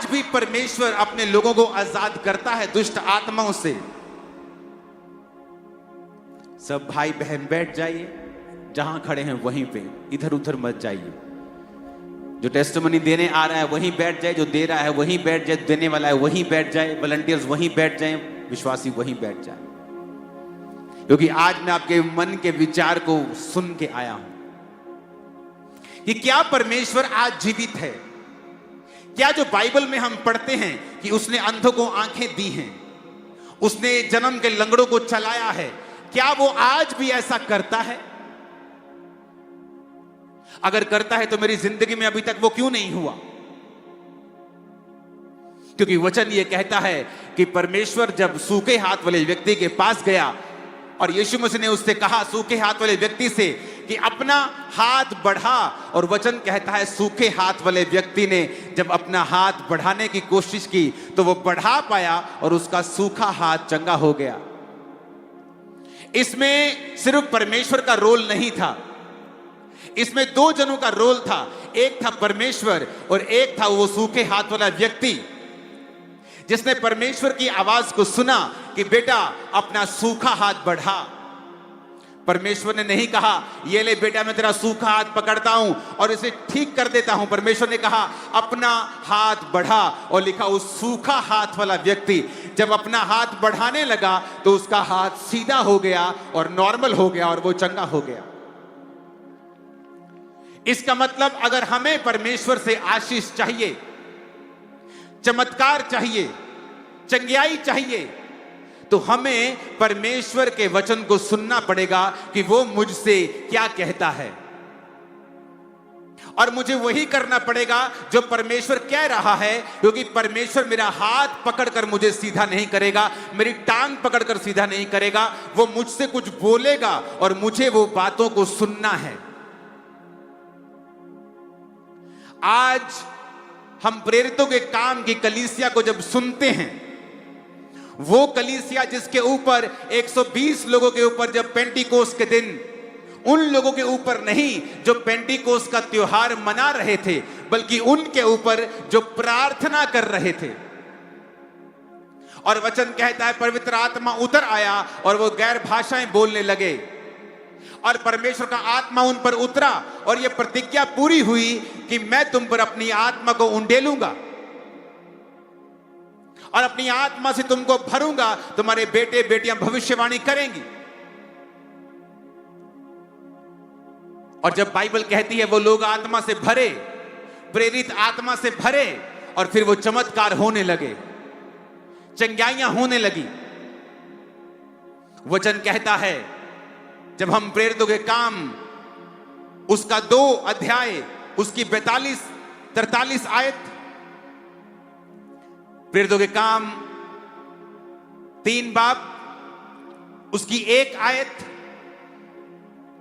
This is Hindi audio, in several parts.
आज भी परमेश्वर अपने लोगों को आजाद करता है दुष्ट आत्माओं से। सब भाई बहन बैठ जाइए, जहां खड़े हैं वहीं पे, इधर उधर मत जाइए। जो टेस्टिमनी देने आ रहा है वहीं बैठ जाए, जो दे रहा है वहीं बैठ जाए, देने वाला है वहीं बैठ जाए, वॉलंटियर्स वहीं बैठ जाए, विश्वासी वहीं बैठ जाए। क्योंकि आज मैं आपके मन के विचार को सुन के आया हूं कि क्या परमेश्वर आज जीवित है? क्या जो बाइबल में हम पढ़ते हैं कि उसने अंधों को आंखें दी हैं, उसने जन्म के लंगड़ों को चलाया है, क्या वो आज भी ऐसा करता है? अगर करता है तो मेरी जिंदगी में अभी तक वो क्यों नहीं हुआ? क्योंकि वचन ये कहता है कि परमेश्वर जब सूखे हाथ वाले व्यक्ति के पास गया और यीशु मसीह ने उससे कहा, सूखे हाथ वाले व्यक्ति से, कि अपना हाथ बढ़ा, और वचन कहता है सूखे हाथ वाले व्यक्ति ने जब अपना हाथ बढ़ाने की कोशिश की तो वो बढ़ा पाया और उसका सूखा हाथ चंगा हो गया। इसमें सिर्फ परमेश्वर का रोल नहीं था, इसमें दो जनों का रोल था। एक था परमेश्वर और एक था वो सूखे हाथ वाला व्यक्ति, जिसने परमेश्वर की आवाज को सुना कि बेटा अपना सूखा हाथ बढ़ा। परमेश्वर ने नहीं कहा ये ले बेटा मैं तेरा सूखा हाथ पकड़ता हूं और इसे ठीक कर देता हूं। परमेश्वर ने कहा अपना हाथ बढ़ा, और लिखा उस सूखा हाथ वाला व्यक्ति जब अपना हाथ बढ़ाने लगा तो उसका हाथ सीधा हो गया और नॉर्मल हो गया और वो चंगा हो गया। इसका मतलब अगर हमें परमेश्वर से आशीष चाहिए, चमत्कार चाहिए, चंगियाई चाहिए, तो हमें परमेश्वर के वचन को सुनना पड़ेगा कि वो मुझसे क्या कहता है, और मुझे वही करना पड़ेगा जो परमेश्वर कह रहा है। क्योंकि परमेश्वर मेरा हाथ पकड़कर मुझे सीधा नहीं करेगा, मेरी टांग पकड़कर सीधा नहीं करेगा, वो मुझसे कुछ बोलेगा और मुझे वो बातों को सुनना है। आज हम प्रेरितों के काम की कलीसिया को जब सुनते हैं, वो कलीसिया जिसके ऊपर 120 लोगों के ऊपर जब पेंटिकोस के दिन, उन लोगों के ऊपर नहीं जो पेंटिकोस का त्योहार मना रहे थे, बल्कि उनके ऊपर जो प्रार्थना कर रहे थे। और वचन कहता है पवित्र आत्मा उतर आया और वो गैर भाषाएं बोलने लगे, और परमेश्वर का आत्मा उन पर उतरा, और ये प्रतिज्ञा पूरी हुई कि मैं तुम पर अपनी आत्मा को उंडेलूंगा और अपनी आत्मा से तुमको भरूंगा, तुम्हारे बेटे बेटियां भविष्यवाणी करेंगी। और जब बाइबल कहती है वो लोग आत्मा से भरे, प्रेरित आत्मा से भरे, और फिर वो चमत्कार होने लगे, चंगाइयां होने लगी। वचन कहता है जब हम प्रेरितों के काम उसका 2 अध्याय उसकी 42-43 आयत, प्रेरितों के काम 3 बाब उसकी 1 आयत,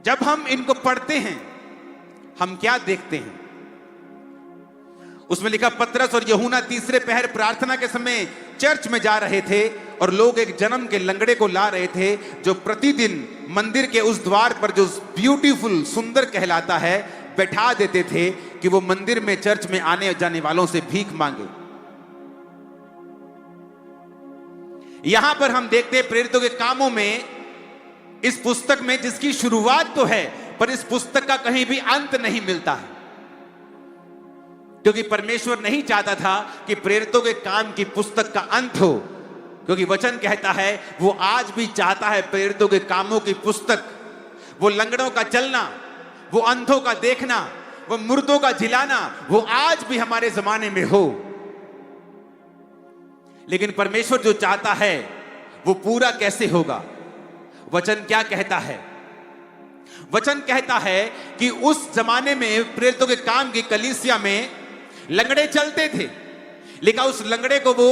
जब हम इनको पढ़ते हैं हम क्या देखते हैं? उसमें लिखा पतरस और यूहन्ना तीसरे पहर प्रार्थना के समय चर्च में जा रहे थे और लोग एक जन्म के लंगड़े को ला रहे थे, जो प्रतिदिन मंदिर के उस द्वार पर जो ब्यूटीफुल सुंदर कहलाता है बैठा देते थे कि वो मंदिर में चर्च में आने जाने वालों से भीख मांगे। यहां पर हम देखते हैं प्रेरितों के कामों में, इस पुस्तक में जिसकी शुरुआत तो है पर इस पुस्तक का कहीं भी अंत नहीं मिलता है, क्योंकि परमेश्वर नहीं चाहता था कि प्रेरितों के काम की पुस्तक का अंत हो। क्योंकि वचन कहता है वो आज भी चाहता है प्रेरितों के कामों की पुस्तक, वो लंगड़ों का चलना, वो अंधों का देखना, वो मुर्दों का जिलाना, वो आज भी हमारे जमाने में हो। लेकिन परमेश्वर जो चाहता है वो पूरा कैसे होगा? वचन क्या कहता है? वचन कहता है कि उस जमाने में प्रेरितों के काम की कलीसिया में लंगड़े चलते थे, लेकिन उस लंगड़े को वो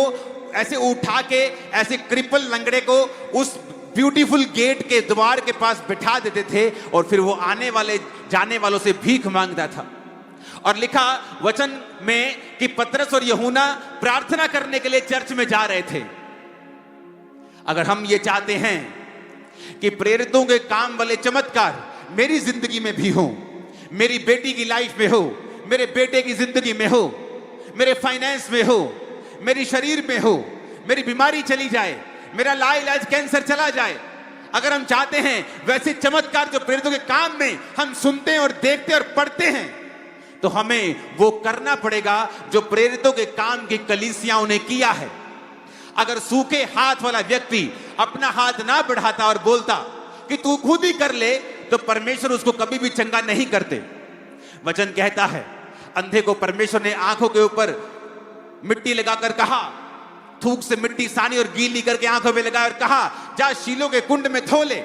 ऐसे उठा के, ऐसे क्रिपल लंगड़े को उस ब्यूटीफुल गेट के द्वार के पास बिठा देते थे, और फिर वो आने वाले जाने वालों से भीख मांगता था। और लिखा वचन में कि पतरस और यूहन्ना प्रार्थना करने के लिए चर्च में जा रहे थे। अगर हम ये चाहते हैं कि प्रेरितों के काम वाले चमत्कार मेरी जिंदगी में भी हो, मेरी बेटी की लाइफ में हो, मेरे बेटे की जिंदगी में हो, मेरे फाइनेंस में हो, मेरी शरीर में हो, मेरी बीमारी चली जाए, मेरा लाइलाज कैंसर चला जाए, अगर हम चाहते हैं वैसे चमत्कार जो प्रेरितों के काम में हम सुनते हैं और देखते हैं और पढ़ते हैं, तो हमें वो करना पड़ेगा जो प्रेरितों के काम की कलीसियाओं ने किया है। अगर सूखे हाथ वाला व्यक्ति अपना हाथ ना बढ़ाता और बोलता कि तू खुद ही कर ले, तो परमेश्वर उसको कभी भी चंगा नहीं करते। वचन कहता है अंधे को परमेश्वर ने आंखों के ऊपर मिट्टी लगाकर कहा, थूक से मिट्टी सानी और गीली करके आंखों में लगाया और कहा जा शीलो के कुंड में धो ले।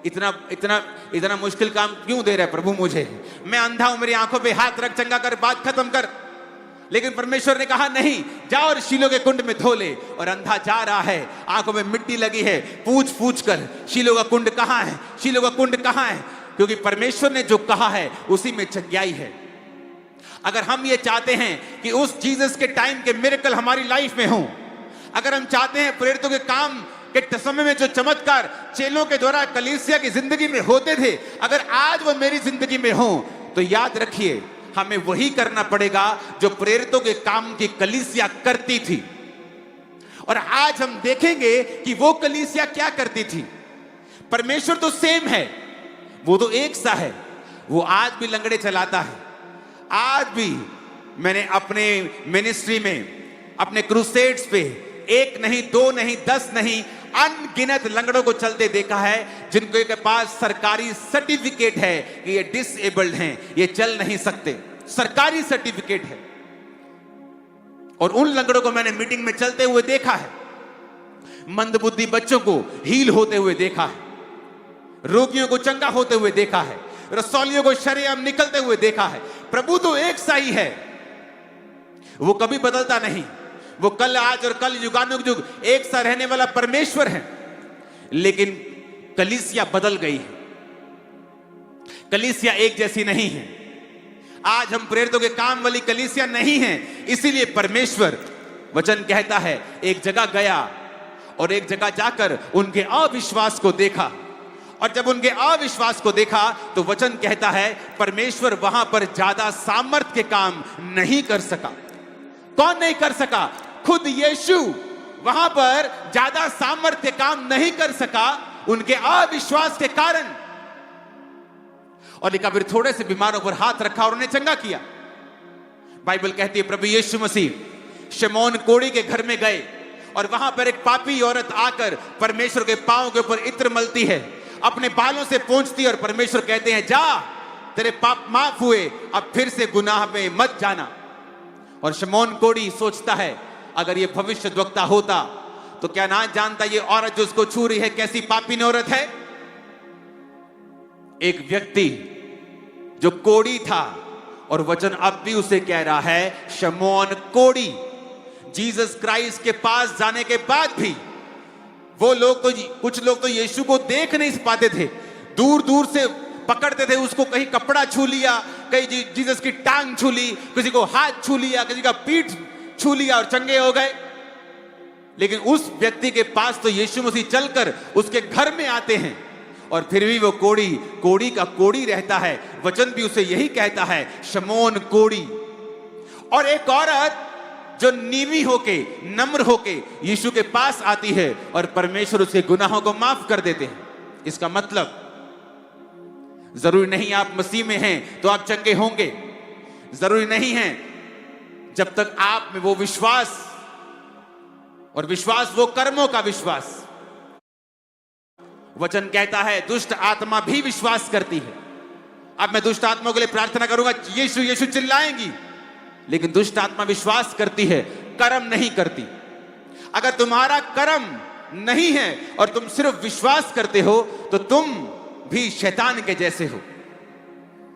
इतना इतना इतना मुश्किल काम क्यों दे रहा है प्रभु मुझे? मैं अंधा हूं, मेरी आंखों पे हाथ रख, चंगा कर, बात खत्म कर। लेकिन परमेश्वर ने कहा नहीं, जा और शीलो के कुंड में धो ले। और अंधा जा रहा है, आंखों में मिट्टी लगी है, पूछ पूछ कर शीलो का कुंड कहां है, शीलो का कुंड कहां है? क्योंकि परमेश्वर ने जो कहा है उसी में चंगाई है। अगर हम ये चाहते हैं कि उस जीसस के टाइम के मिरेकल हमारी लाइफ में हो, अगर हम चाहते हैं प्रेरितों के काम के समय में जो चमत्कार चेलों के द्वारा कलीसिया की जिंदगी में होते थे, अगर आज वो मेरी जिंदगी में हो, तो याद रखिए हमें वही करना पड़ेगा जो प्रेरितों के काम की कलीसिया करती थी। और आज हम देखेंगे कि वो कलीसिया क्या करती थी। परमेश्वर तो सेम है, वो तो एक सा है, वो आज भी लंगड़े चलाता है। आज भी मैंने अपने मिनिस्ट्री में, अपने क्रूसेड्स पे एक नहीं, दो नहीं, 10 नहीं, अनगिनत लंगड़ों को चलते देखा है जिनके के पास सरकारी सर्टिफिकेट है कि ये डिसेबल्ड हैं, ये चल नहीं सकते, सरकारी सर्टिफिकेट है। और उन लंगड़ों को मैंने मीटिंग में चलते हुए देखा है, मंदबुद्धि बच्चों को हील होते हुए देखा है, रोगियों को चंगा होते हुए देखा है, रसौलियों को शरेआम निकलते हुए देखा है। प्रभु तो एक सा ही है, वो कभी बदलता नहीं। वो कल, आज और कल, युगानुयुग एक सा रहने वाला परमेश्वर है। लेकिन कलीसिया बदल गई है, कलीसिया एक जैसी नहीं है। आज हम प्रेरितों के काम वाली कलीसिया नहीं है। इसीलिए परमेश्वर, वचन कहता है, एक जगह गया और एक जगह जाकर उनके अविश्वास को देखा। और जब उनके अविश्वास को देखा तो वचन कहता है परमेश्वर वहां पर ज्यादा सामर्थ के काम नहीं कर सका। कौन नहीं कर सका? खुद यीशु वहां पर ज्यादा सामर्थ्य काम नहीं कर सका उनके अविश्वास के कारण। और लिखा फिर थोड़े से बीमारों पर हाथ रखा और उन्हें चंगा किया। बाइबल कहती है प्रभु यीशु मसीह शमौन कोढ़ी के घर में गए और वहां पर एक पापी औरत आकर परमेश्वर के पांव के ऊपर इत्र मलती है, अपने बालों से पोंछती है और परमेश्वर कहते हैं जा, तेरे पाप माफ हुए, अब फिर से गुनाह में मत जाना। और शमौन कोढ़ी सोचता है अगर ये भविष्यद्वक्ता होता तो क्या ना जानता ये औरत जो उसको छू रही है कैसी पापी औरत है। एक व्यक्ति जो कोढ़ी था और वचन अब भी उसे कह रहा है शमौन कोढ़ी। जीसस क्राइस्ट के पास जाने के बाद भी वो लोग तो, कुछ लोग तो यीशु को देख नहीं पाते थे, दूर दूर से पकड़ते थे उसको, कहीं कपड़ा छू लिया, कहीं जीसस की टांग छू ली, किसी को हाथ छू लिया, किसी का पीठ छू लिया और चंगे हो गए। लेकिन उस व्यक्ति के पास तो यीशु मसीह चलकर उसके घर में आते हैं और फिर भी वो कोढ़ी का कोढ़ी रहता है। वचन भी उसे यही कहता है शमौन कोढ़ी। और एक औरत जो नीवी होके, नम्र होके यीशु के पास आती है और परमेश्वर उसके गुनाहों को माफ कर देते हैं। इसका मतलब जरूरी नहीं आप मसीह में हैं तो आप चंगे होंगे, जरूरी नहीं है जब तक आप में वो विश्वास, और विश्वास वो कर्मों का विश्वास। वचन कहता है दुष्ट आत्मा भी विश्वास करती है। अब मैं दुष्ट आत्मा के लिए प्रार्थना करूंगा, यीशु यीशु चिल्लाएंगी, लेकिन दुष्ट आत्मा विश्वास करती है, कर्म नहीं करती। अगर तुम्हारा कर्म नहीं है और तुम सिर्फ विश्वास करते हो तो तुम भी शैतान के जैसे हो।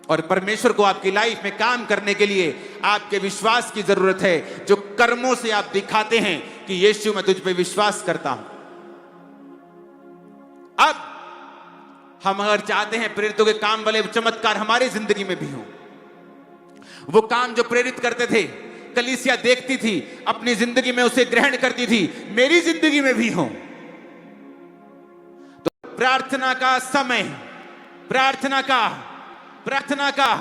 और परमेश्वर को आपकी लाइफ में काम करने के लिए आपके विश्वास की जरूरत है, जो कर्मों से आप दिखाते हैं कि यीशु मैं तुझ पे विश्वास करता हूं। अब हम अगर चाहते हैं प्रेरितों के काम वाले चमत्कार हमारी जिंदगी में भी हो, वो काम जो प्रेरित करते थे कलीसिया देखती थी, अपनी जिंदगी में उसे ग्रहण करती थी, मेरी जिंदगी में भी हो, तो प्रार्थना का समय, प्रार्थना का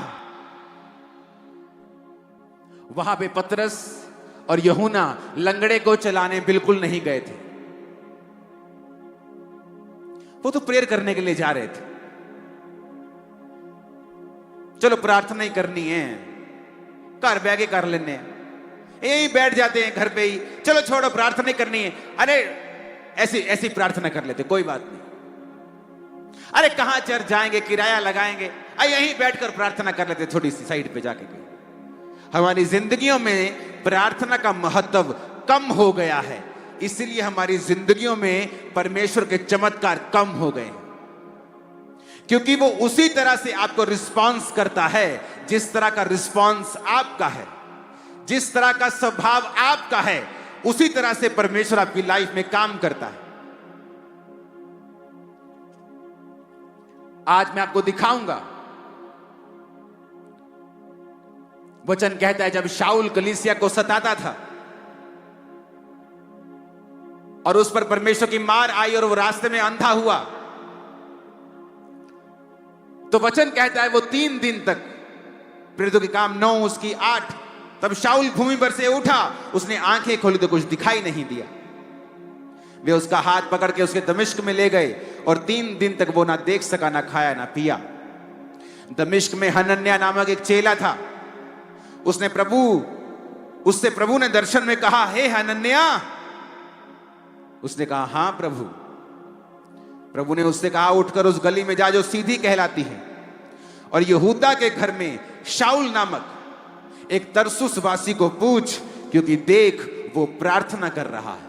वहां पे पतरस और यूहन्ना लंगड़े को चलाने बिल्कुल नहीं गए थे। वो तो प्रेयर करने के लिए जा रहे थे। चलो प्रार्थना ही करनी है, घर बैठ के कर लेने हैं, यही बैठ जाते हैं घर पे ही, चलो छोड़ो प्रार्थना ही करनी है। अरे ऐसी ऐसी प्रार्थना कर लेते, कोई बात नहीं। अरे कहां चर्च जाएंगे, किराया लगाएंगे, यहीं बैठकर प्रार्थना कर लेते, थोड़ी सी साइड पे जाके। हमारी जिंदगियों में प्रार्थना का महत्व कम हो गया है, इसलिए हमारी जिंदगियों में परमेश्वर के चमत्कार कम हो गए, क्योंकि वो उसी तरह से आपको रिस्पॉन्स करता है जिस तरह का रिस्पॉन्स आपका है, जिस तरह का स्वभाव आपका है, उसी तरह से परमेश्वर आपकी लाइफ में काम करता है। आज मैं आपको दिखाऊंगा, वचन कहता है जब शाऊल कलीसिया को सताता था और उस पर परमेश्वर की मार आई और वो रास्ते में अंधा हुआ, तो वचन कहता है वो 3 दिन तक, प्रेरितों के काम 9 उसकी 8, तब शाऊल भूमि पर से उठा, उसने आंखें खोली तो कुछ दिखाई नहीं दिया। वे उसका हाथ पकड़ के उसके दमिश्क में ले गए और 3 दिन तक वो ना देख सका, ना खाया ना पिया। दमिश्क में हनन्याह नामक एक चेला था, उससे प्रभु ने दर्शन में कहा, हे हनन्याह। उसने कहा हां प्रभु। प्रभु ने उससे कहा, उठकर उस गली में जा जो सीधी कहलाती है और यहूदा के घर में शाऊल नामक एक तरसुस वासी को पूछ, क्योंकि देख वो प्रार्थना कर रहा है।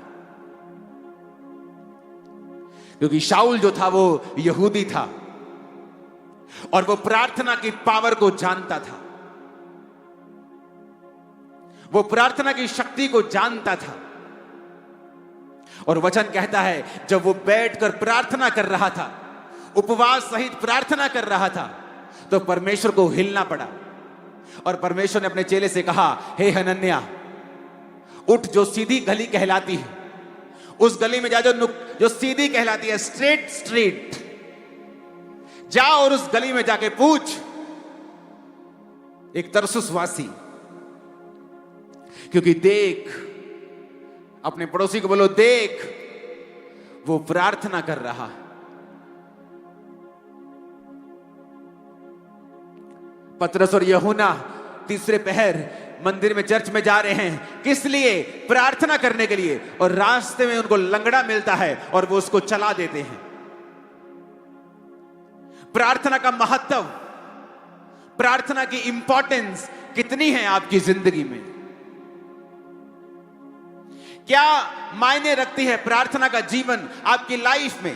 क्योंकि शाऊल जो था वो यहूदी था और वो प्रार्थना की पावर को जानता था, वो प्रार्थना की शक्ति को जानता था। और वचन कहता है जब वो बैठकर प्रार्थना कर रहा था, उपवास सहित प्रार्थना कर रहा था, तो परमेश्वर को हिलना पड़ा और परमेश्वर ने अपने चेले से कहा, हे हनन्याह उठ, जो सीधी गली कहलाती है उस गली में जा जो सीधी कहलाती है, स्ट्रेट जा और उस गली में जाके पूछ एक तरसुस वासी, क्योंकि देख, अपने पड़ोसी को बोलो, देख वो प्रार्थना कर रहा है। पतरस और यूहन्ना तीसरे पहर मंदिर में, चर्च में जा रहे हैं, किस लिए? प्रार्थना करने के लिए। और रास्ते में उनको लंगड़ा मिलता है और वो उसको चला देते हैं। प्रार्थना का महत्व, प्रार्थना की इंपॉर्टेंस कितनी है आपकी जिंदगी में? क्या मायने रखती है प्रार्थना का जीवन आपकी लाइफ में?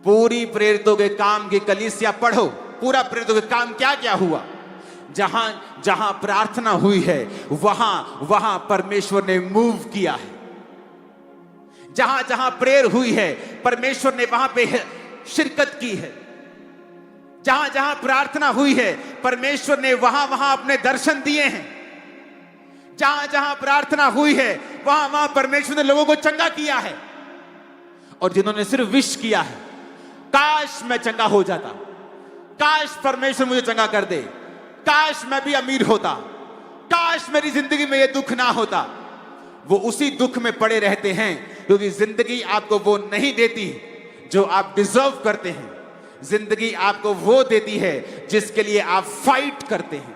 पूरी प्रेरितों के काम की कलीसिया पढ़ो, पूरा प्रेरितों के काम क्या क्या हुआ। जहां जहां प्रार्थना हुई है वहां वहां परमेश्वर ने मूव किया है। जहां जहां प्रेयर हुई है परमेश्वर ने वहां पे शिरकत की है। जहां जहां प्रार्थना हुई है परमेश्वर ने वहां वहां अपने दर्शन दिए हैं। जहां जहां प्रार्थना हुई है वहां वहां परमेश्वर ने लोगों को चंगा किया है। और जिन्होंने सिर्फ विश किया है, काश मैं चंगा हो जाता, काश परमेश्वर मुझे चंगा कर दे, काश मैं भी अमीर होता, काश मेरी जिंदगी में यह दुख ना होता, वो उसी दुख में पड़े रहते हैं, क्योंकि जिंदगी आपको वो नहीं देती जो आप डिजर्व करते हैं। जिंदगी आपको वो देती है जिसके लिए आप फाइट करते हैं।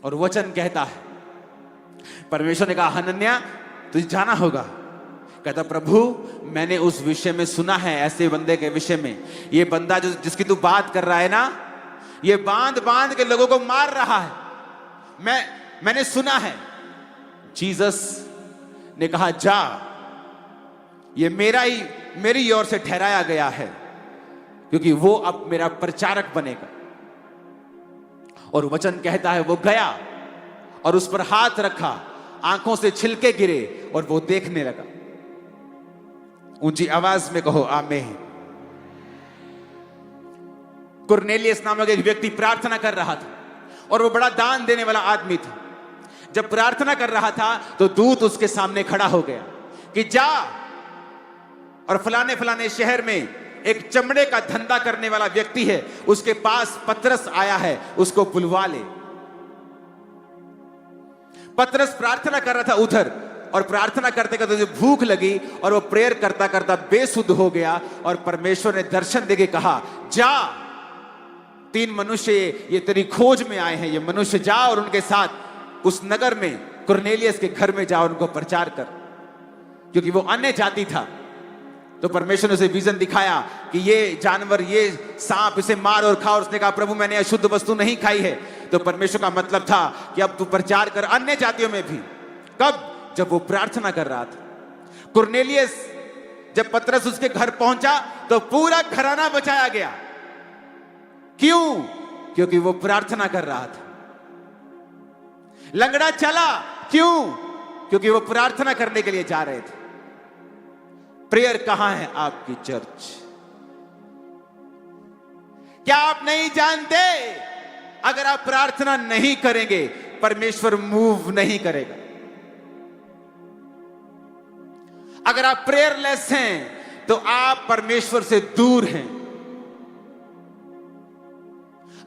और वचन कहता है, परमेश्वर ने कहा, हनन्याह तुझे जाना होगा। कहता, प्रभु मैंने उस विषय में सुना है, ऐसे बंदे के विषय में, ये बंदा जो जिसकी तू बात कर रहा है ना, ये बांध बांध के लोगों को मार रहा है, मैंने सुना है। जीसस ने कहा, जा, ये मेरी ओर से ठहराया गया है, क्योंकि वो अब मेरा प्रचारक बनेगा। और वचन कहता है वो गया और उस पर हाथ रखा, आंखों से छिलके गिरे और वो देखने लगा। ऊंची आवाज में कहो आमीन। कुरनेलियस नामक एक व्यक्ति प्रार्थना कर रहा था और वो बड़ा दान देने वाला आदमी था। जब प्रार्थना कर रहा था तो दूत उसके सामने खड़ा हो गया कि जा और फलाने फलाने शहर में एक चमड़े का धंधा करने वाला व्यक्ति है, उसके पास पतरस आया है, उसको बुलवा ले। पतरस प्रार्थना कर रहा था उधर, और प्रार्थना करते करते उसे भूख लगी और वो प्रेयर करता करता बेसुध हो गया, और परमेश्वर ने दर्शन देके कहा, जा, 3 मनुष्य ये तेरी खोज में आए हैं, ये मनुष्य जा और उनके साथ उस नगर में कुरनेलियस के घर में जा, उनको प्रचार कर, क्योंकि वो अन्य जाति था। तो परमेश्वर ने उसे विजन दिखाया कि ये जानवर, ये सांप, इसे मार और खा। और उसने कहा, प्रभु मैंने अशुद्ध वस्तु नहीं खाई है। तो परमेश्वर का मतलब था कि अब तू प्रचार कर अन्य जातियों में भी। कब? जब वो प्रार्थना कर रहा था। कुरनेलियस जब पतरस उसके घर पहुंचा तो पूरा घराना बचाया गया। क्यों? क्योंकि वो प्रार्थना कर रहा था। लंगड़ा चला, क्यों? क्योंकि वो प्रार्थना करने के लिए जा रहे थे। प्रेयर कहां है आपकी चर्च? क्या आप नहीं जानते, अगर आप प्रार्थना नहीं करेंगे परमेश्वर मूव नहीं करेगा। अगर आप प्रेयरलेस हैं तो आप परमेश्वर से दूर हैं।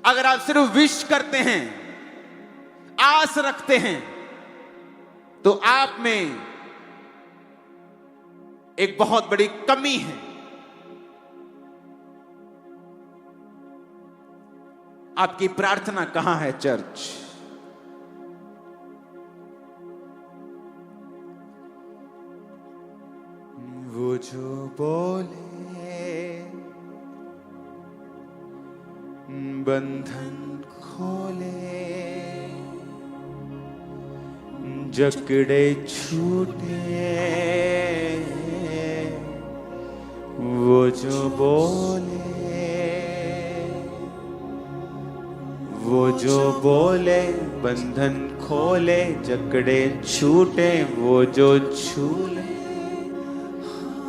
अगर आप सिर्फ विश करते हैं, आस रखते हैं, तो आप में एक बहुत बड़ी कमी है। आपकी प्रार्थना कहां है चर्च? वो जो बोले बंधन खोले, जकड़े छूटे, वो जो बोले, वो जो बोले बंधन खोले, जकड़े छूटे, वो जो छूले।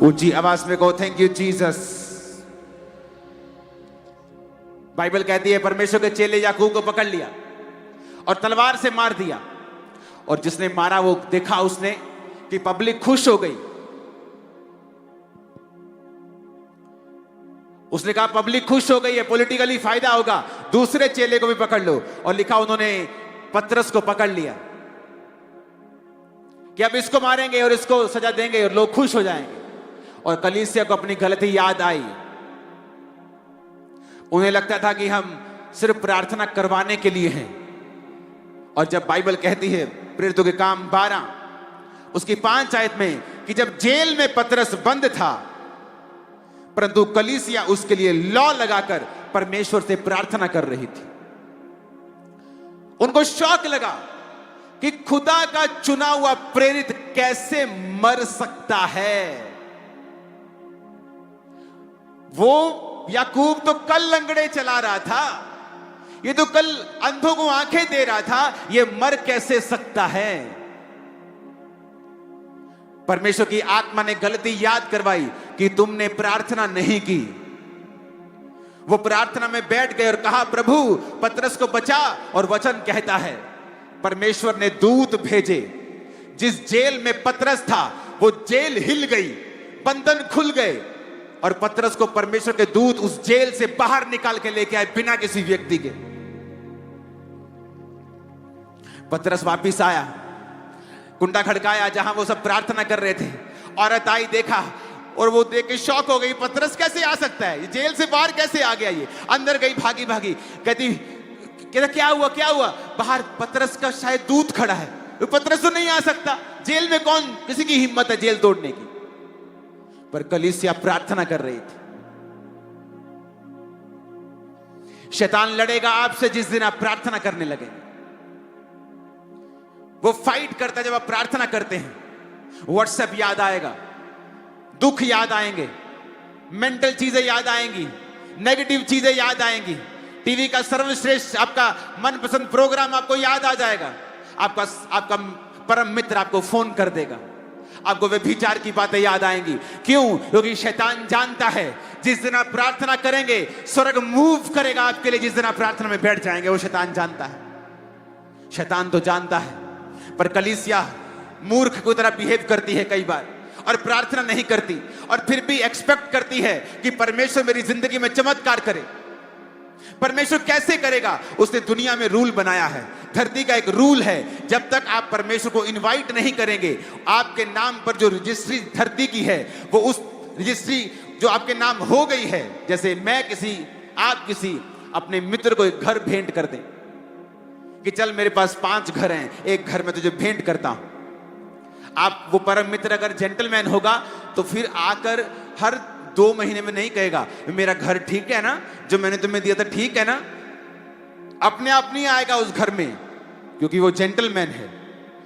ऊंची आवाज में कहो, थैंक यू जीसस। बाइबल कहती है परमेश्वर के चेले याकूब को पकड़ लिया और तलवार से मार दिया, और जिसने मारा वो देखा उसने कि पब्लिक खुश हो गई। उसने कहा पब्लिक खुश हो गई है, पॉलिटिकली फायदा होगा, दूसरे चेले को भी पकड़ लो। और लिखा उन्होंने पतरस को पकड़ लिया कि अब इसको मारेंगे और इसको सजा देंगे और लोग खुश हो जाएंगे। और कलीसिया को अपनी गलती याद आई। उन्हें लगता था कि हम सिर्फ प्रार्थना करवाने के लिए हैं। और जब बाइबल कहती है प्रेरितों के काम 12 उसकी 5 आयत में कि जब जेल में पतरस बंद था, परंतु कलीसिया उसके लिए लॉ लगाकर परमेश्वर से प्रार्थना कर रही थी। उनको शौक लगा कि खुदा का चुना हुआ प्रेरित कैसे मर सकता है। वो याकूब तो कल लंगड़े चला रहा था, ये तो कल अंधों को आंखें दे रहा था, ये मर कैसे सकता है। परमेश्वर की आत्मा ने गलती याद करवाई कि तुमने प्रार्थना नहीं की। वो प्रार्थना में बैठ गए और कहा प्रभु पतरस को बचा। और वचन कहता है परमेश्वर ने दूत भेजे। जिस जेल में पतरस था वो जेल हिल गई, बंधन खुल गए, और पतरस को परमेश्वर के दूत उस जेल से बाहर निकाल के लेके आए बिना किसी व्यक्ति के। पतरस वापिस आया, कुंडा खड़काया जहां वो सब प्रार्थना कर रहे थे। औरत आई, देखा, और वो देख के शॉक हो गई, पतरस कैसे आ सकता है, ये जेल से बाहर कैसे आ गया। ये अंदर गई भागी भागी, कहता क्या हुआ क्या हुआ। बाहर पतरस का शायद दूत खड़ा है, पतरस तो नहीं आ सकता, जेल में कौन, किसी की हिम्मत है जेल तोड़ने की। पर कलीसिया प्रार्थना कर रही थी। शैतान लड़ेगा आपसे जिस दिन आप प्रार्थना करने लगे। वो फाइट करता है जब आप प्रार्थना करते हैं। व्हाट्सएप याद आएगा, दुख याद आएंगे, मेंटल चीजें याद आएंगी, नेगेटिव चीजें याद आएंगी, टीवी का सर्वश्रेष्ठ आपका मनपसंद प्रोग्राम आपको याद आ जाएगा। आपका परम मित्र आपको फोन कर देगा, आपको व्यभिचार की बातें याद आएंगी। क्यों? क्योंकि शैतान जानता है जिस दिन आप प्रार्थना करेंगे स्वर्ग मूव करेगा आपके लिए। जिस दिन आप प्रार्थना में बैठ जाएंगे, वो शैतान जानता है। शैतान तो जानता है, पर कलीसिया मूर्ख की तरह बिहेव करती है कई बार और प्रार्थना नहीं करती, और फिर भी एक्सपेक्ट करती है कि परमेश्वर मेरी जिंदगी में चमत्कार करे। परमेश्वर कैसे करेगा? उसने दुनिया में रूल बनाया है, धरती का एक रूल है जब तक आप परमेश्वर को इनवाइट नहीं करेंगे, आपके नाम पर जो रजिस्ट्री धरती की है, वो उस रजिस्ट्री जो आपके नाम हो गई है, जैसे आप किसी अपने मित्र को एक घर भेंट कर दें कि चल मेरे पास 5 घर हैं, एक घर में तुझे भेंट करता हूं। आप वो परम मित्र अगर जेंटलमैन होगा तो फिर आकर हर 2 महीने में नहीं कहेगा मेरा घर ठीक है ना, जो मैंने तुम्हें दिया था ठीक है ना। अपने आप नहीं आएगा उस घर में, क्योंकि वो जेंटलमैन है।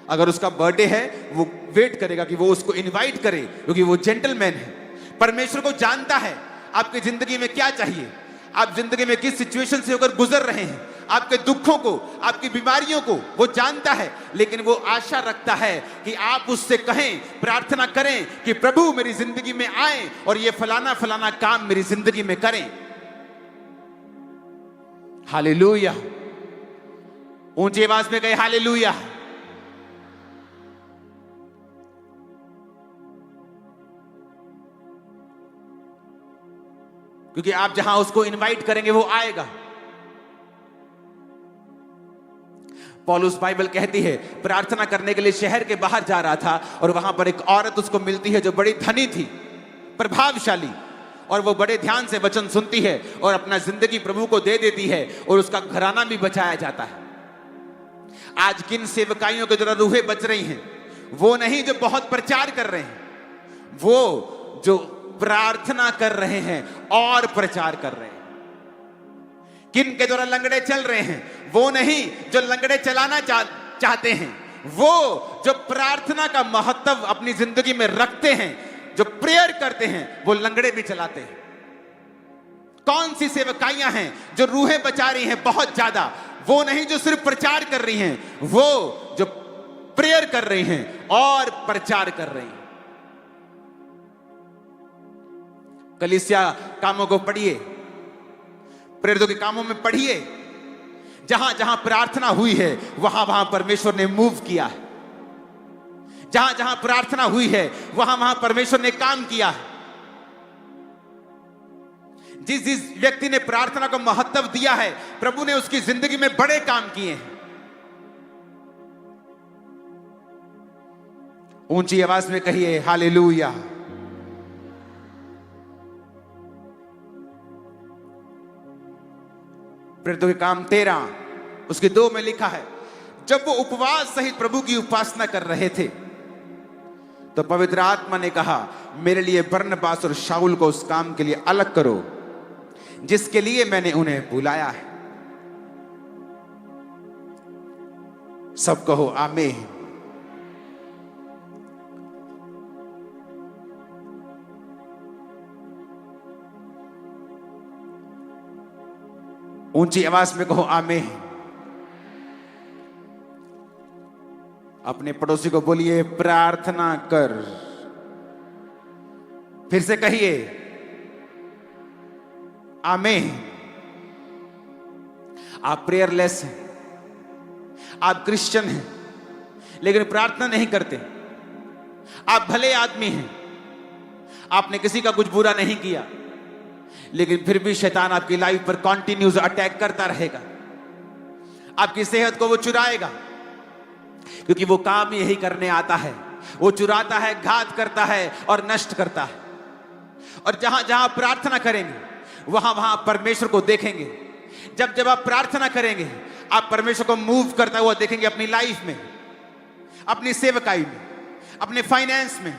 अगर उसका बर्थडे है वो वेट करेगा कि वो उसको इनवाइट करे, क्योंकि वो जेंटलमैन है। परमेश्वर को जानता है आपकी जिंदगी में क्या चाहिए, आप जिंदगी में किस सिचुएशन से होकर गुजर रहे हैं, आपके दुखों को, आपकी बीमारियों को वो जानता है। लेकिन वो आशा रखता है कि आप उससे कहें, प्रार्थना करें कि प्रभु मेरी जिंदगी में आए और ये फलाना फलाना काम मेरी जिंदगी में करें। हालेलुया, ऊंची आवाज में कहे हालेलुया। क्योंकि आप जहां उसको इनवाइट करेंगे वो आएगा। पौलुस बाइबल कहती है प्रार्थना करने के लिए शहर के बाहर जा रहा था और वहां पर एक औरत उसको मिलती है जो बड़ी धनी थी, प्रभावशाली, और वो बड़े ध्यान से वचन सुनती है और अपना जिंदगी प्रभु को दे देती है और उसका घराना भी बचाया जाता है। आज किन सेवकाइयों के द्वारा रूहें बच रही हैं? वो नहीं जो बहुत प्रचार कर रहे हैं, वो जो प्रार्थना कर रहे हैं और प्रचार कर रहे हैं। किन के द्वारा लंगड़े चल रहे हैं? वो नहीं जो लंगड़े चलाना चाहते हैं, वो जो प्रार्थना का महत्व अपनी जिंदगी में रखते हैं, जो प्रेयर करते हैं, वो लंगड़े भी चलाते हैं। कौन सी सेवकाइयां हैं जो रूहें बचा रही हैं बहुत ज्यादा? वो नहीं जो सिर्फ प्रचार कर रही हैं, वो जो प्रेयर कर रही हैं और प्रचार कर रही हैं। कलीसिया कामों को पढ़िए, प्रेरितों के कामों में पढ़िए, जहां जहां प्रार्थना हुई है वहां वहां परमेश्वर ने मूव किया है। जहां जहां प्रार्थना हुई है वहां वहां परमेश्वर ने काम किया है। जिस जिस व्यक्ति ने प्रार्थना को महत्व दिया है, प्रभु ने उसकी जिंदगी में बड़े काम किए हैं। ऊंची आवाज में कहिए हालेलुया। प्रेरितों के काम 13 उसके 2 में लिखा है, जब वो उपवास सहित प्रभु की उपासना कर रहे थे तो पवित्र आत्मा ने कहा, मेरे लिए बरनबास और शाऊल को उस काम के लिए अलग करो जिसके लिए मैंने उन्हें बुलाया है। सब कहो आमीन। ऊंची आवाज में कहो आमीन। अपने पड़ोसी को बोलिए प्रार्थना कर। फिर से कहिए आमीन। आप प्रेयरलेस हैं, आप क्रिश्चियन हैं, लेकिन प्रार्थना नहीं करते। आप भले आदमी हैं, आपने किसी का कुछ बुरा नहीं किया, लेकिन फिर भी शैतान आपकी लाइफ पर कॉन्टिन्यूस अटैक करता रहेगा। आपकी सेहत को वो चुराएगा, क्योंकि वो काम यही करने आता है। वो चुराता है, घात करता है और नष्ट करता है। और जहां जहां प्रार्थना करेंगे वहां वहां परमेश्वर को देखेंगे। जब जब आप प्रार्थना करेंगे आप परमेश्वर को मूव करता हुआ देखेंगे, अपनी लाइफ में, अपनी सेवकाई में, अपने फाइनेंस में।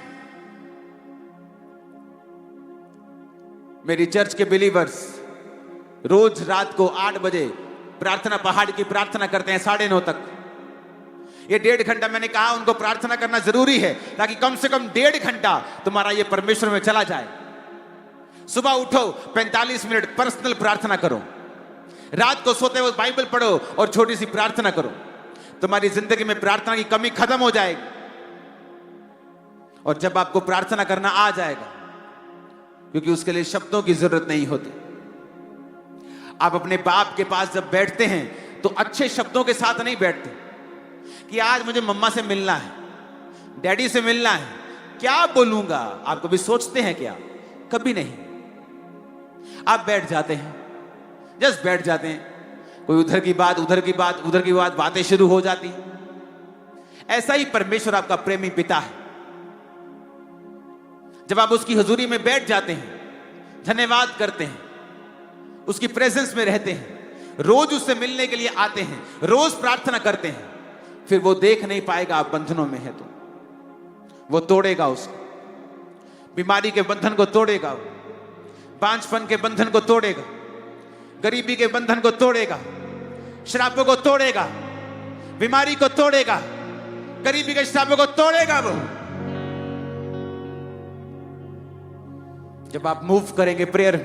मेरी चर्च के बिलीवर्स रोज रात को 8 बजे प्रार्थना पहाड़ की प्रार्थना करते हैं 9:30 तक। ये 1.5 घंटा मैंने कहा उनको प्रार्थना करना जरूरी है, ताकि कम से कम 1.5 घंटा तुम्हारा ये परमेश्वर में चला जाए। सुबह उठो, 45 मिनट पर्सनल प्रार्थना करो। रात को सोते वक्त बाइबल पढ़ो और छोटी सी प्रार्थना करो। तुम्हारी जिंदगी में प्रार्थना की कमी खत्म हो जाएगी। और जब आपको प्रार्थना करना आ जाएगा, क्योंकि उसके लिए शब्दों की जरूरत नहीं होती। आप अपने बाप के पास जब बैठते हैं तो अच्छे शब्दों के साथ नहीं बैठते कि आज मुझे मम्मा से मिलना है, डैडी से मिलना है, क्या बोलूंगा। आप कभी सोचते हैं क्या? कभी नहीं। आप बैठ जाते हैं, जस्ट बैठ जाते हैं। कोई उधर की बात, उधर की बात, उधर की बात, बातें शुरू हो जाती हैं। ऐसा ही परमेश्वर आपका प्रेमी पिता है। जब आप उसकी हुजूरी में बैठ जाते हैं, धन्यवाद करते हैं, उसकी प्रेजेंस में रहते हैं, रोज उससे मिलने के लिए आते हैं, रोज प्रार्थना करते हैं, फिर वो देख नहीं पाएगा आप बंधनों में है तो वो तोड़ेगा उसको, बीमारी के बंधन को तोड़ेगा, बांझपन के बंधन को तोड़ेगा, गरीबी के बंधन को तोड़ेगा, श्रापों को तोड़ेगा, बीमारी को तोड़ेगा, गरीबी के श्रापों को तोड़ेगा वो। जब आप मूव करेंगे प्रेयर,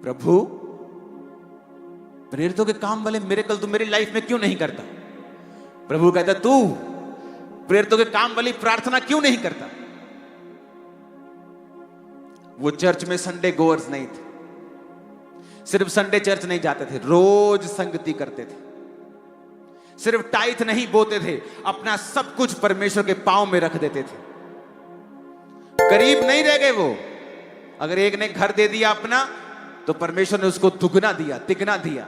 प्रभु प्रेरितों के काम वाले मिरेकल तू मेरी लाइफ में क्यों नहीं करता? प्रभु कहता तू प्रेरितों के काम वाली प्रार्थना क्यों नहीं करता? वो चर्च में संडे गोअर्स नहीं थे, सिर्फ संडे चर्च नहीं जाते थे, रोज संगति करते थे, सिर्फ टाइथ नहीं बोते थे, अपना सब कुछ परमेश्वर के पांव में रख देते थे। गरीब नहीं रह गए वो। अगर एक ने घर दे दिया अपना तो परमेश्वर ने उसको दुगना दिया, तिगना दिया।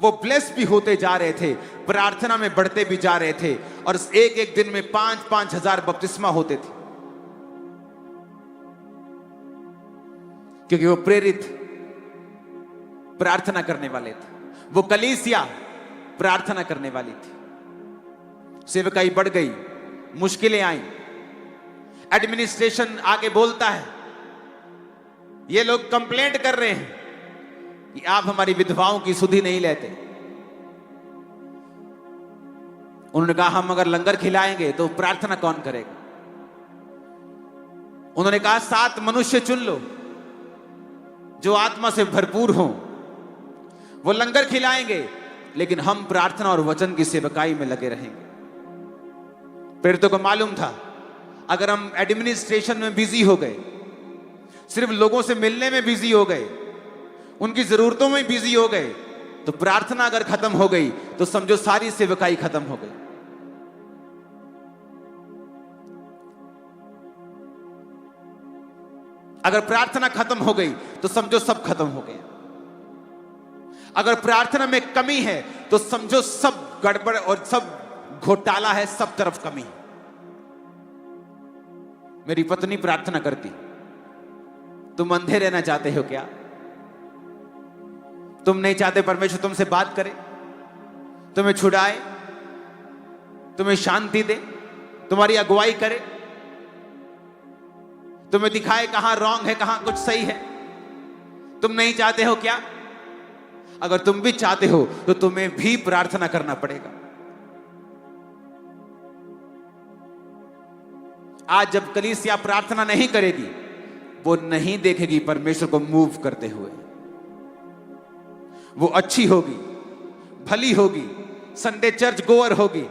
वो ब्लेस भी होते जा रहे थे, प्रार्थना में बढ़ते भी जा रहे थे, और एक एक दिन में 5-5 हजार बपतिस्मा होते थे, क्योंकि वो प्रेरित प्रार्थना करने वाले थे। वो कलीसिया प्रार्थना करने वाली थी। सेवकाई बढ़ गई, मुश्किलें आई, एडमिनिस्ट्रेशन आगे बोलता है, ये लोग कंप्लेंट कर रहे हैं कि आप हमारी विधवाओं की सुधि नहीं लेते। उन्होंने कहा हम अगर लंगर खिलाएंगे तो प्रार्थना कौन करेगा? उन्होंने कहा 7 मनुष्य चुन लो जो आत्मा से भरपूर हों, वो लंगर खिलाएंगे, लेकिन हम प्रार्थना और वचन की सेवकाई में लगे रहेंगे। प्रेरितों को मालूम था अगर हम एडमिनिस्ट्रेशन में बिजी हो गए, सिर्फ लोगों से मिलने में बिजी हो गए, उनकी जरूरतों में बिजी हो गए, तो प्रार्थना अगर खत्म हो गई तो समझो सारी सेवकाई खत्म हो गई। अगर प्रार्थना खत्म हो गई तो समझो सब खत्म हो गया। अगर प्रार्थना में कमी है तो समझो सब गड़बड़ और सब घोटाला है, सब तरफ कमी। मेरी पत्नी प्रार्थना करती, तुम अंधे रहना चाहते हो क्या? तुम नहीं चाहते परमेश्वर तुमसे बात करे, तुम्हें छुड़ाए, तुम्हें शांति दे, तुम्हारी अगुवाई करे, तुम्हें दिखाए कहां रॉन्ग है, कहां कुछ सही है? तुम नहीं चाहते हो क्या? अगर तुम भी चाहते हो तो तुम्हें भी प्रार्थना करना पड़ेगा। आज जब कलीसिया प्रार्थना नहीं करेगी, वो नहीं देखेगी परमेश्वर को मूव करते हुए। वो अच्छी होगी, भली होगी, संडे चर्च गोअर होगी,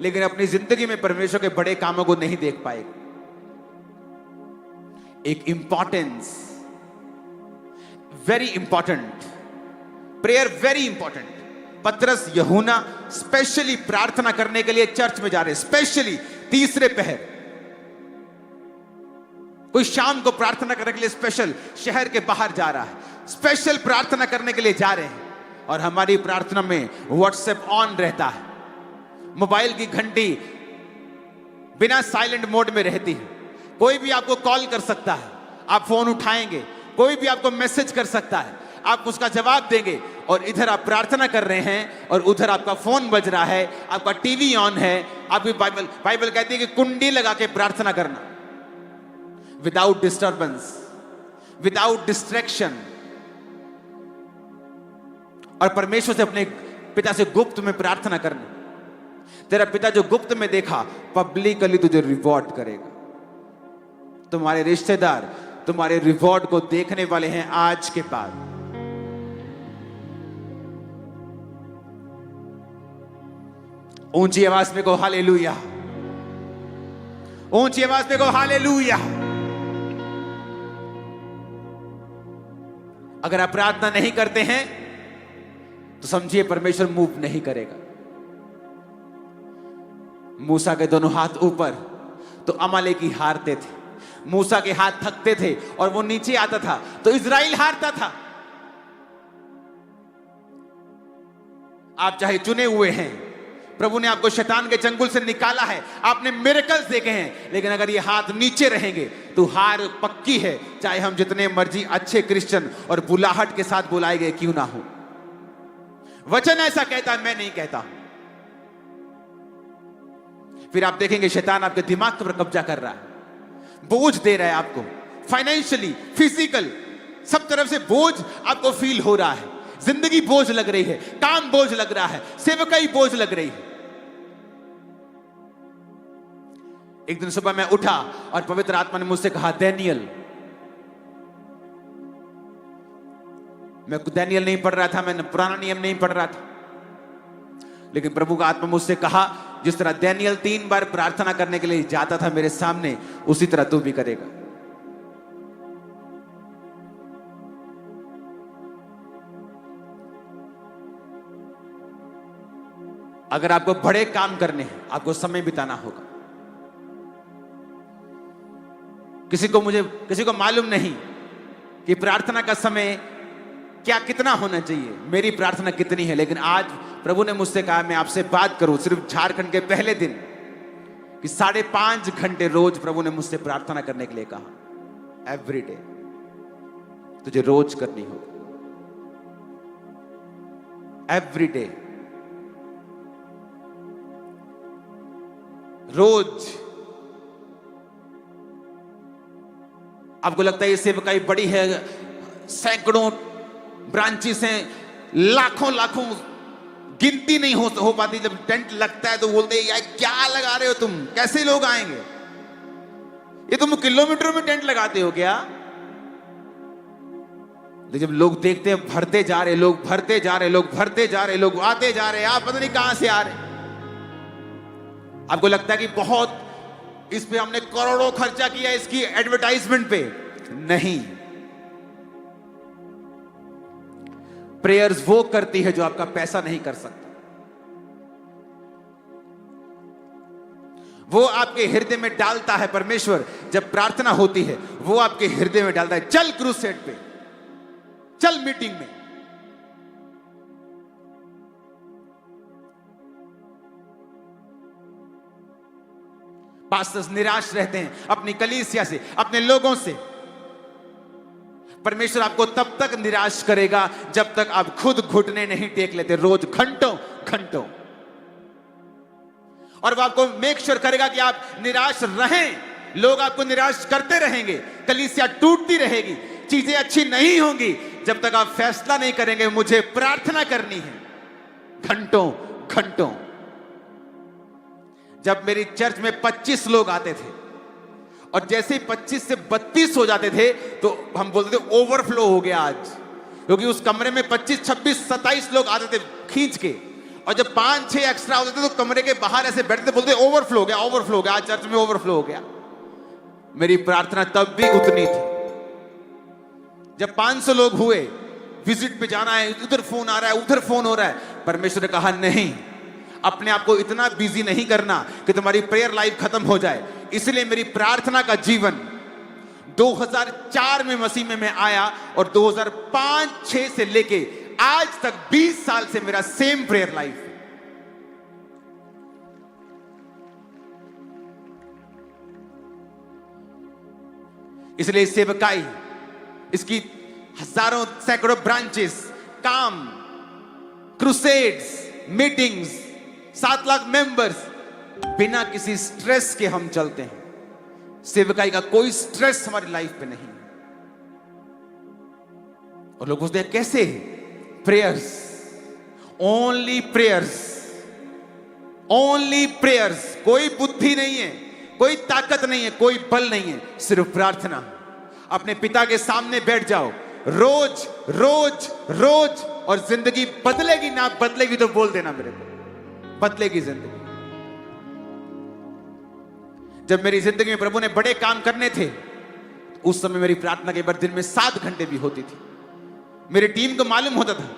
लेकिन अपनी जिंदगी में परमेश्वर के बड़े कामों को नहीं देख पाएगी। एक importance, very important prayer, very important. पतरस यूहन्ना स्पेशली प्रार्थना करने के लिए चर्च में जा रहे हैं, स्पेशली तीसरे पहर। कोई शाम को प्रार्थना करने के लिए स्पेशल शहर के बाहर जा रहा है, स्पेशल प्रार्थना करने के लिए जा रहे हैं। और हमारी प्रार्थना में व्हाट्सएप ऑन रहता है, मोबाइल की घंटी बिना साइलेंट मोड में रहती है। कोई भी आपको कॉल कर सकता है, आप फोन उठाएंगे, कोई भी आपको मैसेज कर सकता है, आप उसका जवाब देंगे। और इधर आप प्रार्थना कर रहे हैं और उधर आपका फोन बज रहा है, आपका टीवी ऑन है। आपकी बाइबल कहती है कि कुंडी लगा के प्रार्थना करना, विदाउट डिस्टर्बेंस, विदाउट डिस्ट्रैक्शन, और परमेश्वर से अपने पिता से गुप्त में प्रार्थना करना। तेरा पिता जो गुप्त में देखा, पब्लिकली तुझे रिवॉर्ड करेगा। तुम्हारे रिश्तेदार तुम्हारे रिवॉर्ड को देखने वाले हैं आज के बाद। ऊंची आवाज में कहो हालेलुया, ऊंची आवाज में कहो हालेलुया। अगर आप प्रार्थना नहीं करते हैं तो समझिए परमेश्वर मूव नहीं करेगा। मूसा के दोनों हाथ ऊपर तो अमालेकी हारते थे, मूसा के हाथ थकते थे और वो नीचे आता था तो इज़राइल हारता था। आप चाहे चुने हुए हैं, प्रभु ने आपको शैतान के चंगुल से निकाला है, आपने मिरेकल्स देखे हैं, लेकिन अगर ये हाथ नीचे रहेंगे तो हार पक्की है, चाहे हम जितने मर्जी अच्छे क्रिश्चियन और बुलाहट के साथ बुलाए गए क्यों ना हो। वचन ऐसा कहता है, मैं नहीं कहता। फिर आप देखेंगे शैतान आपके दिमाग पर कब्जा कर रहा है, बोझ दे रहा है आपको, फाइनेंशियली, फिजिकल, सब तरफ से बोझ आपको फील हो रहा है। जिंदगी बोझ लग रही है, काम बोझ लग रहा है, सेवकाई बोझ लग रही है। एक दिन सुबह मैं उठा और पवित्र आत्मा ने मुझसे कहा, डैनियल, मैं डैनियल नहीं पढ़ रहा था, मैं पुराना नियम नहीं पढ़ रहा था, लेकिन प्रभु का आत्मा मुझसे कहा, जिस तरह डैनियल 3 बार प्रार्थना करने के लिए जाता था मेरे सामने, उसी तरह तू भी करेगा। अगर आपको बड़े काम करने हैं, आपको समय बिताना होगा। किसी को मालूम नहीं कि प्रार्थना का समय क्या कितना होना चाहिए, मेरी प्रार्थना कितनी है, लेकिन आज प्रभु ने मुझसे कहा मैं आपसे बात करूं सिर्फ झारखंड के पहले दिन कि 5.5 घंटे रोज प्रभु ने मुझसे प्रार्थना करने के लिए कहा। एवरी डे तुझे रोज करनी होगी, एवरी डे, रोज। आपको लगता है ये सेवकाई बड़ी है, सैकड़ों ब्रांचेस हैं, लाखों गिनती नहीं हो पाती। जब टेंट लगता है तो बोलते हैं यार क्या लगा रहे हो तुम, कैसे लोग आएंगे, ये तुम किलोमीटर में टेंट लगाते हो क्या? जब लोग देखते हैं भरते जा रहे लोग, भरते जा रहे लोग, भरते जा रहे लोग, आते जा रहे, आप पता नहीं कहां से आ रहे। आपको लगता है कि बहुत इस पे हमने करोड़ों खर्चा किया इसकी एडवर्टाइजमेंट पे, नहीं। प्रेयर्स वो करती है जो आपका पैसा नहीं कर सकता। वो आपके हृदय में डालता है परमेश्वर, जब प्रार्थना होती है वो आपके हृदय में डालता है, चल क्रूसेड पे, चल मीटिंग में। पास्टर्स निराश रहते हैं अपनी कलीसिया से, अपने लोगों से। परमेश्वर आपको तब तक निराश करेगा जब तक आप खुद घुटने नहीं टेक लेते, रोज घंटों। और वो आपको मेक श्योर करेगा कि आप निराश रहें, लोग आपको निराश करते रहेंगे, कलीसिया टूटती रहेगी, चीजें अच्छी नहीं होंगी, जब तक आप फैसला नहीं करेंगे मुझे प्रार्थना करनी है। घंटों। जब मेरी चर्च में 25 लोग आते थे और जैसे ही 25 से 32 हो जाते थे तो हम बोलते थे ओवरफ्लो हो गया आज, क्योंकि उस कमरे में 25, 26, 27 लोग आते थे खींच के, और जब 5-6 एक्स्ट्रा होते थे तो कमरे के बाहर ऐसे बैठते, बोलते ओवरफ्लो हो गया, आज चर्च में ओवरफ्लो हो गया। मेरी प्रार्थना तब भी उतनी थी। जब 500 लोग हुए, विजिट पे जाना है, उधर फोन आ रहा है, उधर फोन हो रहा है, परमेश्वर ने कहा नहीं, अपने आप को इतना बिजी नहीं करना कि तुम्हारी प्रेयर लाइफ खत्म हो जाए। इसलिए मेरी प्रार्थना का जीवन 2004 में मसीह में मैं आया और 2005-6 से लेके आज तक 20 साल से मेरा सेम प्रेयर लाइफ है। इसलिए सेवकाई, इसकी हजारों सैकड़ों ब्रांचेस, काम, क्रूसेड्स, मीटिंग्स, 7 लाख मेंबर्स, बिना किसी स्ट्रेस के हम चलते हैं। सेवकाई का कोई स्ट्रेस हमारी लाइफ पे नहीं। और लोग पूछते हैं कैसे? Prayers, only prayers, only prayers. कोई बुद्धि नहीं है, कोई ताकत नहीं है, कोई बल नहीं है, सिर्फ प्रार्थना। अपने पिता के सामने बैठ जाओ रोज रोज रोज, और जिंदगी बदलेगी ना बदलेगी तो बोल देना मेरे को, बदलेगी जिंदगी। जब मेरी जिंदगी में प्रभु ने बड़े काम करने थे, उस समय मेरी प्रार्थना के बाद दिन में 7 घंटे भी होती थी। मेरी टीम को मालूम होता था,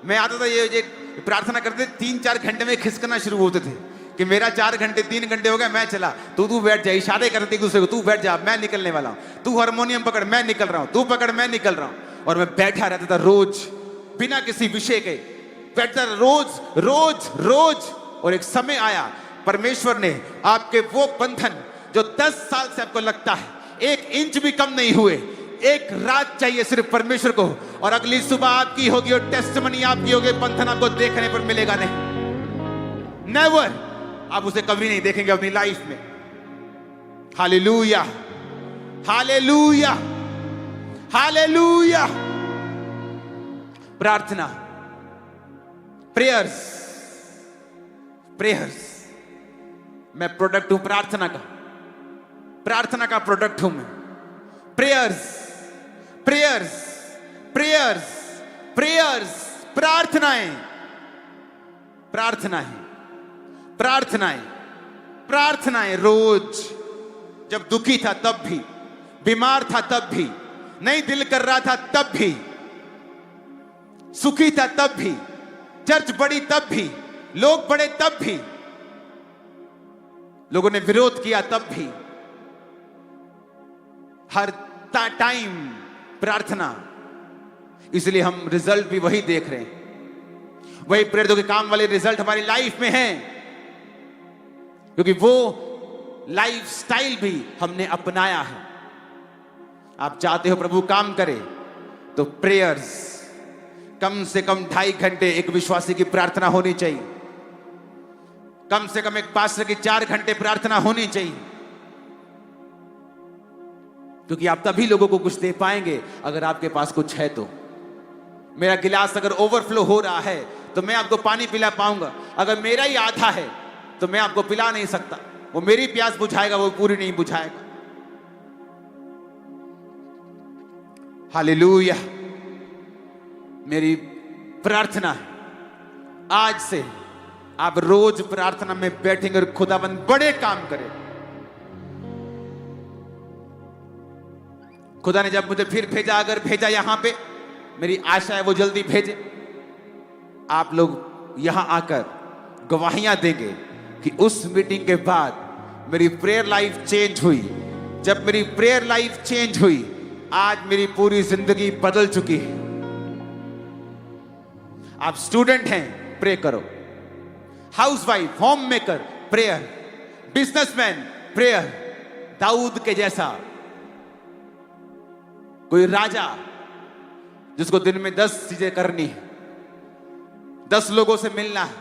मैं आता था ये प्रार्थना करते 3-4 घंटे में खिसकना शुरू होते थे कि मेरा 4 घंटे 3 घंटे हो गया, मैं चला, तू बैठ जा, इशारे करते एक दूसरे को, तू बैठ जा, मैं निकलने वाला हूं, तू हारमोनियम पकड़, मैं निकल रहा हूं, तू पकड़, मैं निकल रहा हूं। और मैं बैठा रहता था रोज, बिना किसी विषय के बैठता रोज रोज रोज, और एक समय आया, परमेश्वर ने आपके वो बंधन जो 10 साल से आपको लगता है 1 इंच भी कम नहीं हुए, एक रात चाहिए सिर्फ परमेश्वर को, और अगली सुबह आपकी होगी और टेस्टिमनी आपकी होगी, बंधन आपको देखने पर मिलेगा नहीं, नेवर, आप उसे कभी नहीं देखेंगे अपनी लाइफ में। Hallelujah, hallelujah, hallelujah. प्रार्थना, प्रेयर्स, प्रेयर्स, मैं प्रोडक्ट हूं प्रार्थना का, प्रार्थना का प्रोडक्ट हूं मैं। प्रेयर्स, प्रेयर्स, प्रेयर्स, प्रेयर्स, प्रार्थनाएं, प्रार्थनाएं, प्रार्थनाएं, प्रार्थनाएं रोज। जब दुखी था तब भी, बीमार था तब भी, नहीं दिल कर रहा था तब भी, सुखी था तब भी, चर्च बड़ी तब भी, लोग बड़े तब भी, लोगों ने विरोध किया तब भी, हर टाइम प्रार्थना। इसलिए हम रिजल्ट भी वही देख रहे हैं, वही प्रेरितों के काम वाले रिजल्ट हमारी लाइफ में हैं, क्योंकि वो लाइफ स्टाइल भी हमने अपनाया है। आप चाहते हो प्रभु काम करे तो प्रेयर्स, कम से कम 2.5 घंटे एक विश्वासी की प्रार्थना होनी चाहिए, कम से कम एक पास्टर की 4 घंटे प्रार्थना होनी चाहिए, क्योंकि आप तभी लोगों को कुछ दे पाएंगे अगर आपके पास कुछ है तो। मेरा गिलास अगर ओवरफ्लो हो रहा है तो मैं आपको पानी पिला पाऊंगा, अगर मेरा ही आधा है तो मैं आपको पिला नहीं सकता। वो मेरी प्यास बुझाएगा, वो पूरी नहीं बुझाएगा। हालेलुया। मेरी प्रार्थना है आज से आप रोज प्रार्थना में बैठेंगे और खुदाबंद बड़े काम करे। खुदा ने जब मुझे फिर भेजा, अगर भेजा यहां पे, मेरी आशा है वो जल्दी भेजे। आप लोग यहां आकर गवाहियां देंगे कि उस मीटिंग के बाद मेरी प्रेयर लाइफ चेंज हुई। जब मेरी प्रेयर लाइफ चेंज हुई, आज मेरी पूरी जिंदगी बदल चुकी है। आप स्टूडेंट हैं, प्रे करो। Housewife, home maker, prayer. Businessman, prayer. Dawood के जैसा कोई राजा जिसको दिन में 10 चीजें करनी है, 10 लोगों से मिलना है,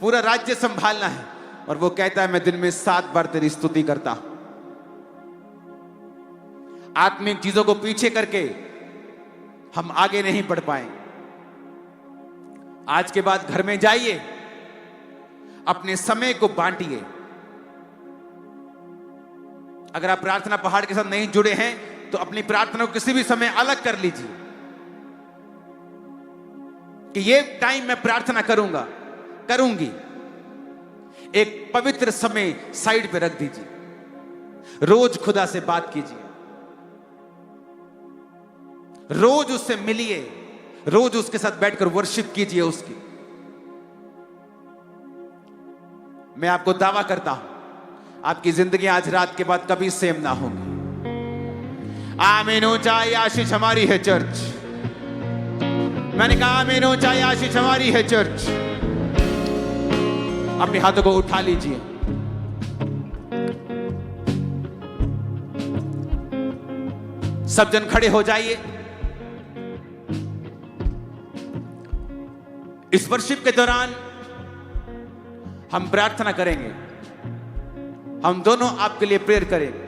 पूरा राज्य संभालना है, और वो कहता है मैं दिन में 7 बार तेरी स्तुति करता हूं। आत्मिक चीजों को पीछे करके हम आगे नहीं बढ़ पाएंगे। आज के बाद घर में जाइए, अपने समय को बांटिए। अगर आप प्रार्थना पहाड़ के साथ नहीं जुड़े हैं तो अपनी प्रार्थना को किसी भी समय अलग कर लीजिए कि ये टाइम मैं प्रार्थना करूंगा, करूंगी। एक पवित्र समय साइड पे रख दीजिए। रोज खुदा से बात कीजिए, रोज उससे मिलिए, रोज उसके साथ बैठकर वर्शिप कीजिए उसकी। मैं आपको दावा करता हूं आपकी जिंदगी आज रात के बाद कभी सेम ना होगी। आमीन। ऊंचाई आशीष हमारी है चर्च। मैंने कहा आमीन। ऊंचाई आशीष हमारी है चर्च। अपने हाथों को उठा लीजिए। सब जन खड़े हो जाइए। इस वर्शिप के दौरान हम प्रार्थना करेंगे, हम दोनों आपके लिए प्रेयर करेंगे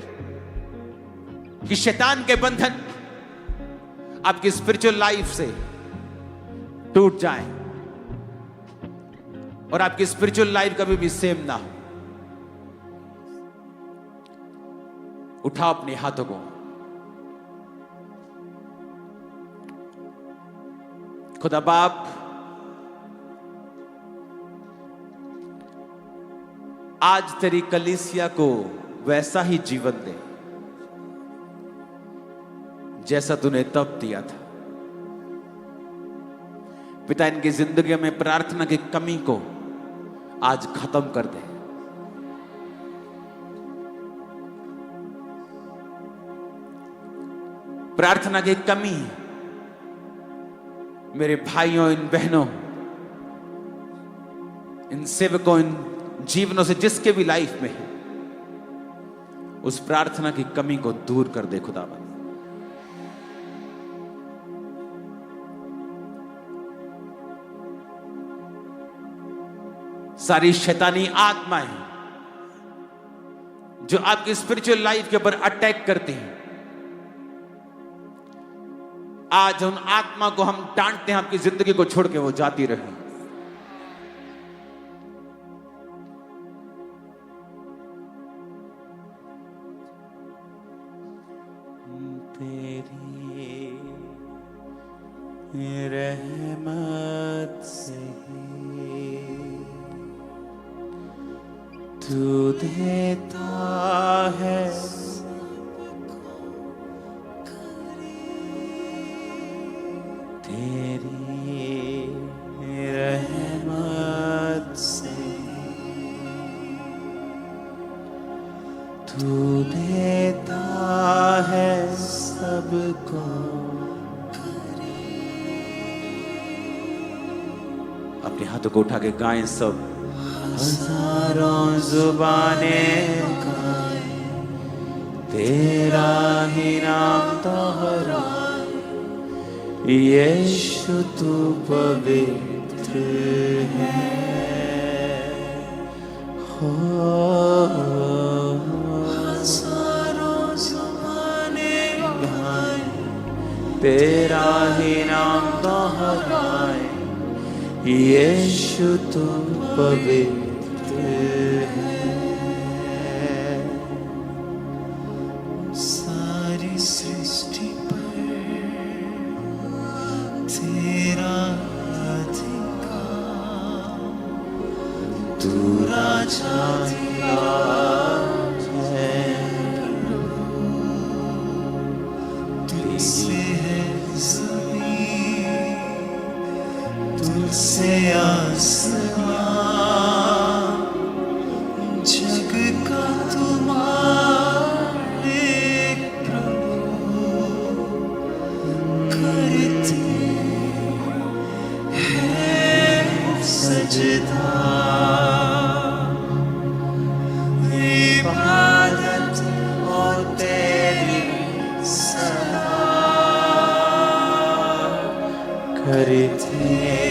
कि शैतान के बंधन आपकी स्पिरिचुअल लाइफ से टूट जाएं और आपकी स्पिरिचुअल लाइफ कभी भी सेम ना हो। उठाओ अपने हाथों को। खुदा बाप, आज तेरी कलीसिया को वैसा ही जीवन दे जैसा तूने तब दिया था। पिता, इनकी जिंदगी में प्रार्थना की कमी को आज खत्म कर दे। प्रार्थना की कमी मेरे भाइयों, इन बहनों, इन सेवकों, इन जीवनों से जिसके भी लाइफ में है, उस प्रार्थना की कमी को दूर कर दे खुदावन। सारी शैतानी आत्माएं जो आपकी स्पिरिचुअल लाइफ के ऊपर अटैक करती हैं, आज उन आत्मा को हम डांटते हैं, आपकी जिंदगी को छोड़ के वो जाती रहे। तेरी रहमत से तू देता है, तेरी रहमत से तू देता है सबको। अपने हाथों को उठा के गाएं सब। हजारों जुबानें गाएं, तेरा ही नाम दोहराए, यीशु तू पवित्र है। हो हजारों जुबानें गाएं, तेरा ही नाम दोहराए, यीशु तू पवित्र है। सारी सृष्टि पर तेरा अधिकार, तू राजा है, तुझसे है ज़मीन, तुझसे आसमां, जग का तुम्हारे प्रभु करते हैं सजदा। इबादत और तेरी सलाह करते